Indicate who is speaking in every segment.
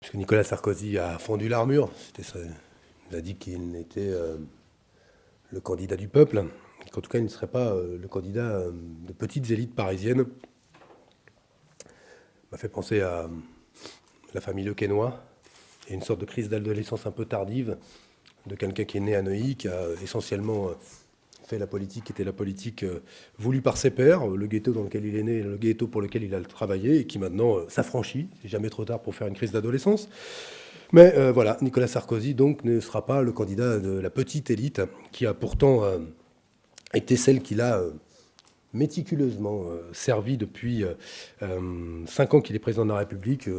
Speaker 1: Puisque Nicolas Sarkozy a fendu l'armure. Il a dit qu'il était le candidat du peuple, qu'en tout cas il ne serait pas le candidat de petites élites parisiennes. M'a fait penser à la famille Le Quesnoy et une sorte de crise d'adolescence un peu tardive de quelqu'un qui est né à Neuilly, qui a essentiellement fait la politique, qui était la politique voulue par ses pairs, le ghetto dans lequel il est né, le ghetto pour lequel il a travaillé, et qui maintenant s'affranchit. C'est jamais trop tard pour faire une crise d'adolescence. Mais voilà, Nicolas Sarkozy donc ne sera pas le candidat de la petite élite, qui a pourtant été celle qui l'a méticuleusement servi depuis 5 ans qu'il est président de la République.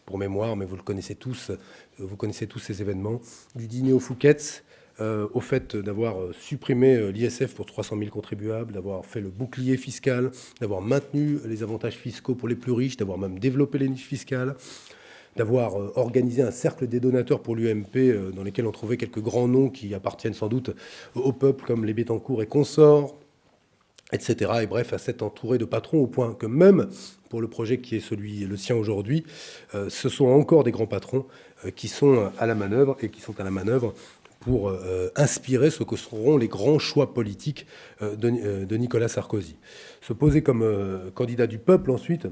Speaker 1: Pour mémoire, mais vous le connaissez tous, vous connaissez tous ces événements, du dîner aux Fouquet's, au fait d'avoir supprimé l'ISF pour 300 000 contribuables, d'avoir fait le bouclier fiscal, d'avoir maintenu les avantages fiscaux pour les plus riches, d'avoir même développé les niches fiscales, d'avoir organisé un cercle des donateurs pour l'UMP, dans lesquels on trouvait quelques grands noms qui appartiennent sans doute au peuple, comme les Bettencourt et consorts, etc. Et bref, à s'être entouré de patrons au point que même pour le projet qui est le sien aujourd'hui, ce sont encore des grands patrons qui sont à la manœuvre et qui sont à la manœuvre pour inspirer ce que seront les grands choix politiques de Nicolas Sarkozy. Se poser comme candidat du peuple ensuite,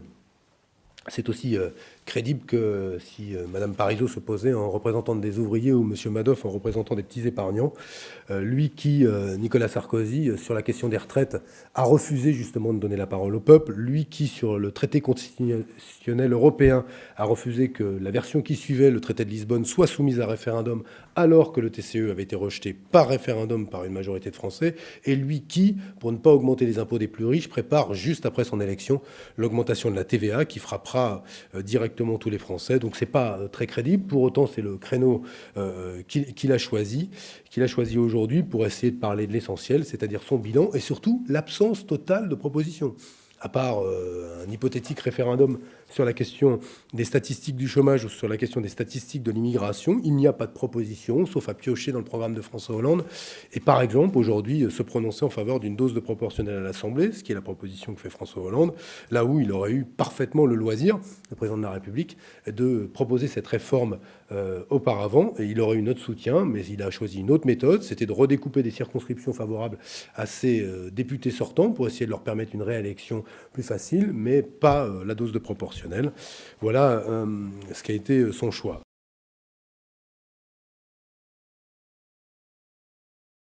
Speaker 1: c'est aussi crédible que si Mme Parisot se posait en représentante des ouvriers ou M. Madoff en représentant des petits épargnants. Lui qui, Nicolas Sarkozy, sur la question des retraites, a refusé justement de donner la parole au peuple. Lui qui, sur le traité constitutionnel européen, a refusé que la version qui suivait, le traité de Lisbonne, soit soumise à référendum, alors que le TCE avait été rejeté par référendum par une majorité de Français. Et lui qui, pour ne pas augmenter les impôts des plus riches, prépare juste après son élection l'augmentation de la TVA qui frappera directement tous les Français. Donc c'est pas très crédible. Pour autant, c'est le créneau qu'il a choisi aujourd'hui pour essayer de parler de l'essentiel, c'est-à-dire son bilan et surtout l'absence totale de propositions. À part un hypothétique référendum sur la question des statistiques du chômage ou sur la question des statistiques de l'immigration, il n'y a pas de proposition, sauf à piocher dans le programme de François Hollande. Et par exemple, aujourd'hui, se prononcer en faveur d'une dose de proportionnelle à l'Assemblée, ce qui est la proposition que fait François Hollande, là où il aurait eu parfaitement le loisir, le président de la République, de proposer cette réforme auparavant. Et il aurait eu notre soutien, mais il a choisi une autre méthode, c'était de redécouper des circonscriptions favorables à ses députés sortants pour essayer de leur permettre une réélection plus facile, mais pas la dose de proportionnelle. Voilà ce qui a été son choix.